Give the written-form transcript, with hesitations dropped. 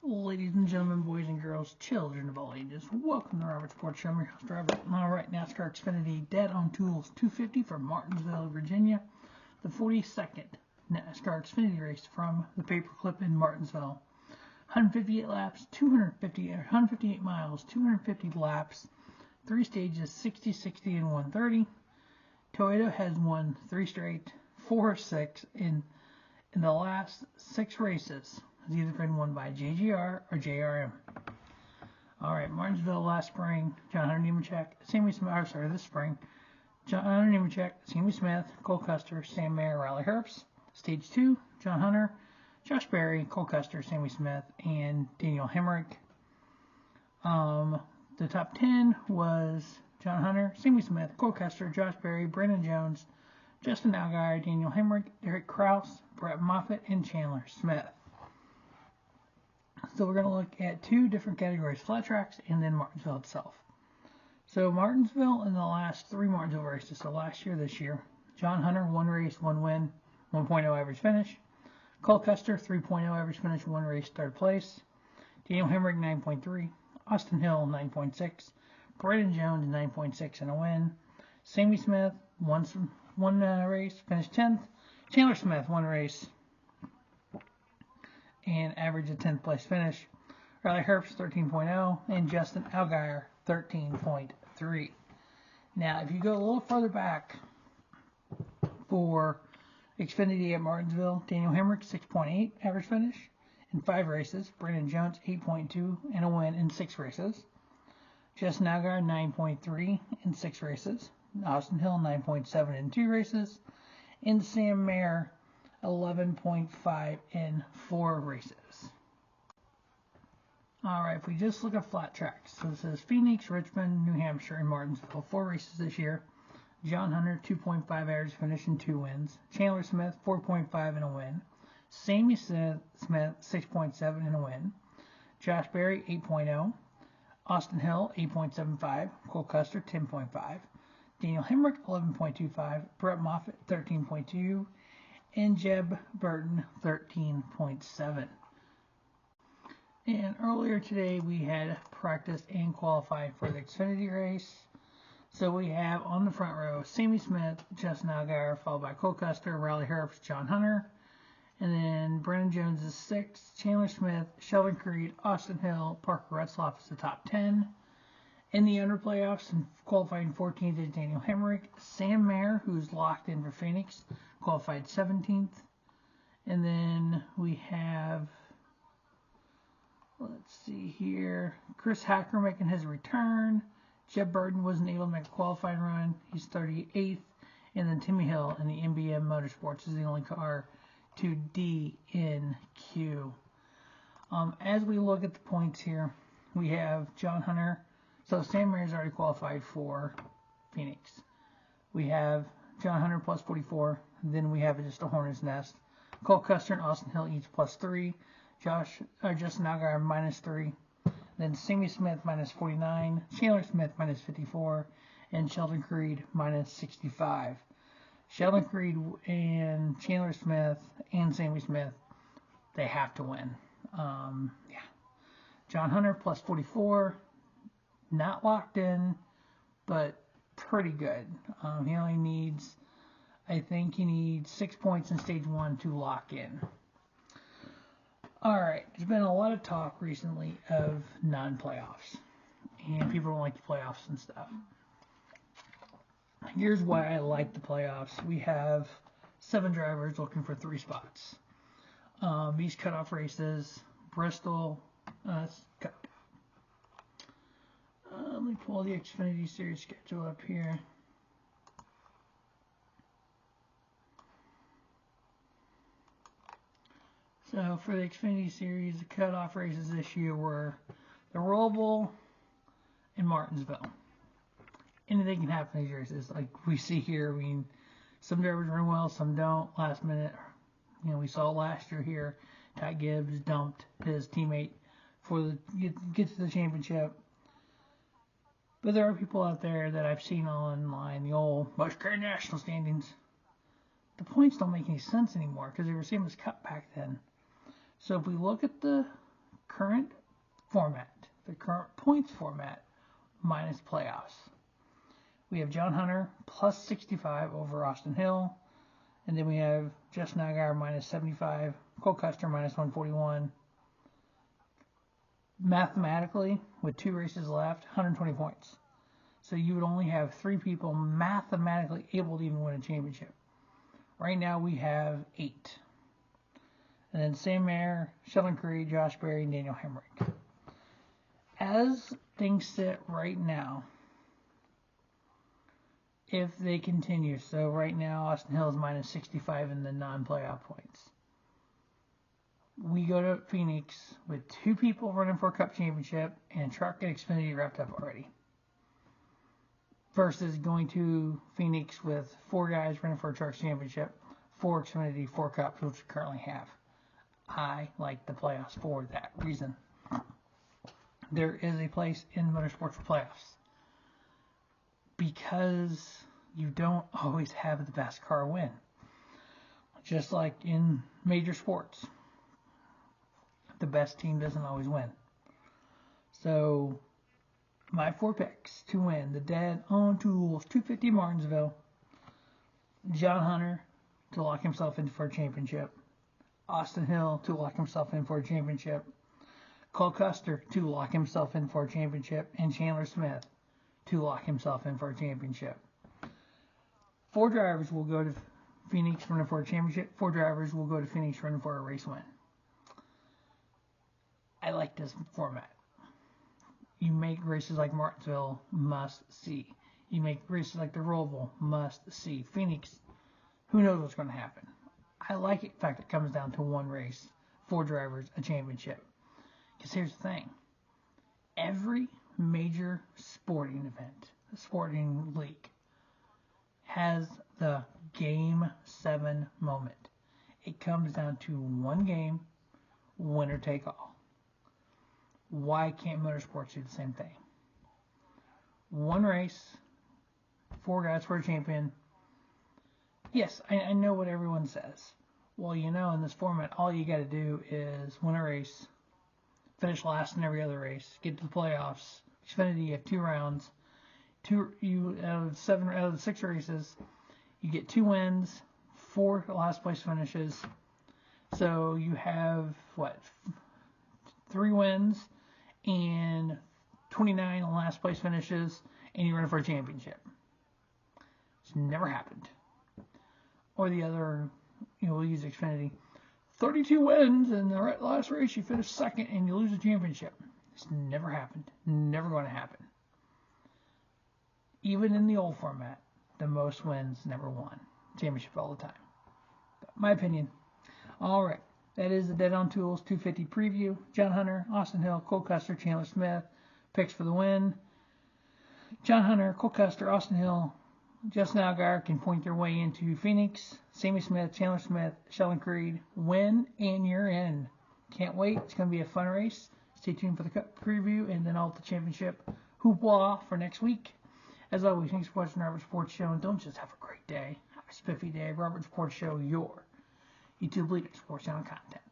Ladies and gentlemen, boys and girls, children of all ages, welcome to Robert Sports Show. I'm your host, Robert. Alright, NASCAR Xfinity Dead on Tools 250 from Martinsville, Virginia. The 42nd NASCAR Xfinity race from the Paperclip in Martinsville. 158 laps, 158 miles, 250 laps, 3 stages, 60, 60, and 130. Toyota has won 3 straight, 4 of 6 in the last 6 races. Has either been won by JGR or JRM. Alright, Martinsville last spring, John Hunter Nemechek, this spring, John Hunter Nemechek, Sammy Smith, Cole Custer, Sam Mayer, Riley Herbst. Stage 2, John Hunter, Josh Berry, Cole Custer, Sammy Smith, and Daniel Hemrick. The top 10 was John Hunter, Sammy Smith, Cole Custer, Josh Berry, Brandon Jones, Justin Allgaier, Daniel Hemrick, Derek Kraus, Brett Moffitt, and Chandler Smith. So we're going to look at 2 different categories, flat tracks and then Martinsville itself. So Martinsville in the last 3 Martinsville races, so last year, this year, John Hunter, 1 race, 1 win, 1.0 average finish. Cole Custer, 3.0 average finish, 1 race, 3rd place. Daniel Hemrick, 9.3. Austin Hill, 9.6. Brandon Jones, 9.6 and a win. Sammy Smith, 1 race, finished 10th. Chandler Smith, 1 race, and average a 10th place finish. Riley Herbst, 13.0, and Justin Allgaier, 13.3. Now, if you go a little further back for Xfinity at Martinsville, Daniel Hemrick, 6.8 average finish in 5 races. Brandon Jones, 8.2 and a win in 6 races. Justin Allgaier, 9.3 in 6 races. Austin Hill, 9.7 in 2 races. And Sam Mayer, 11.5 in 4 races. Alright, if we just look at flat tracks. So this is Phoenix, Richmond, New Hampshire, and Martinsville. 4 races this year. John Hunter, 2.5 average finish and 2 wins. Chandler Smith, 4.5 and a win. Sammy Smith, 6.7 and a win. Josh Berry, 8.0. Austin Hill, 8.75. Cole Custer, 10.5. Daniel Hemrick, 11.25. Brett Moffitt, 13.2. And Jeb Burton, 13.7. And earlier today we had practiced and qualified for the Xfinity race. So we have on the front row Sammy Smith, Justin Allgaier, followed by Cole Custer, Riley Herbst, John Hunter. And then Brandon Jones is 6th, Chandler Smith, Sheldon Creed, Austin Hill, Parker Retzlaff is the top 10. In the under playoffs and qualifying 14th is Daniel Hemrick. Sam Mayer, who's locked in for Phoenix, qualified 17th. And then we have, let's see here, Chris Hacker making his return. Jeb Burton wasn't able to make a qualifying run. He's 38th. And then Timmy Hill in the NBM Motorsports is the only car to DNQ. As we look at the points here, we have John Hunter. So Sam Mayer's already qualified for Phoenix. We have John Hunter plus 44. Then we have just a hornet's nest. Cole Custer and Austin Hill each plus 3. Justin Allgaier minus 3. Then Sammy Smith minus 49. Chandler Smith minus 54. And Sheldon Creed minus 65. Sheldon Creed and Chandler Smith and Sammy Smith, they have to win. John Hunter plus 44. Not locked in, but pretty good. He only needs, I think he needs 6 points in stage 1 to lock in. Alright, there's been a lot of talk recently of non-playoffs, and people don't like the playoffs and stuff. Here's why I like the playoffs. We have 7 drivers looking for 3 spots. These cutoff races, Bristol, let me pull the Xfinity Series schedule up here. So for the Xfinity Series, the cutoff races this year were the Roval and Martinsville. Anything can happen in these races, like we see here. I mean, some drivers run well, some don't. Last minute, we saw last year here, Ty Gibbs dumped his teammate for the get to the championship. But there are people out there that I've seen online, the old Busch national standings. The points don't make any sense anymore because they were same as Cup back then. So if we look at the current format, the current points format, minus playoffs. We have John Hunter plus 65 over Austin Hill. And then we have Justin Allgaier minus 75, Cole Custer minus 141. Mathematically, with 2 races left, 120 points. So you would only have 3 people mathematically able to even win a championship. Right now we have 8. And then Sam Mayer, Sheldon Creed, Josh Berry, and Daniel Hemrick. As things sit right now, if they continue, so right now Austin Hill is minus 65 in the non-playoff points. We go to Phoenix with 2 people running for a Cup championship and Truck and Xfinity wrapped up already. Versus going to Phoenix with 4 guys running for a Truck championship, 4 Xfinity, 4 Cups, which we currently have. I like the playoffs for that reason. There is a place in motorsports for playoffs. Because you don't always have the best car win. Just like in major sports. The best team doesn't always win. So, my 4 picks to win the Dead on Tools 250 Martinsville. John Hunter to lock himself in for a championship. Austin Hill to lock himself in for a championship. Cole Custer to lock himself in for a championship. And Chandler Smith to lock himself in for a championship. 4 drivers will go to Phoenix running for a championship. 4 drivers will go to Phoenix running for a race win. I like this format. You make races like Martinsville must see. You make races like the Roval must see. Phoenix, who knows what's going to happen. I like it. In fact, it comes down to 1 race, 4 drivers, a championship. Because here's the thing. Every major sporting event, sporting league, has the Game 7 moment. It comes down to 1 game, winner take all. Why can't motorsports do the same thing? 1 race, 4 guys for a champion. Yes, I know what everyone says. Well, you know, in this format, all you got to do is win a race, finish last in every other race, get to the playoffs. Xfinity, you have 2 rounds. Out of the 6 races, you get 2 wins, 4 last place finishes. So you have 3 wins and 29 last place finishes, and you're running for a championship. It's never happened. Or the other, we'll use Xfinity. 32 wins, and the last race you finish 2nd and you lose a championship. It's never happened. Never going to happen. Even in the old format, the most wins never won. Championship all the time. But my opinion. Alright, that is the Dead on Tools 250 preview. John Hunter, Austin Hill, Cole Custer, Chandler Smith. Picks for the win. John Hunter, Cole Custer, Austin Hill, Justin Allgaier can point their way into Phoenix. Sammy Smith, Chandler Smith, Sheldon Creed. Win and you're in. Can't wait. It's going to be a fun race. Stay tuned for the Cup preview and then all the championship hoopla for next week. As always, thanks for watching the Robert Sports Show. And don't just have a great day. Have a spiffy day. Robert Sports Show, your YouTube leader sports channel content.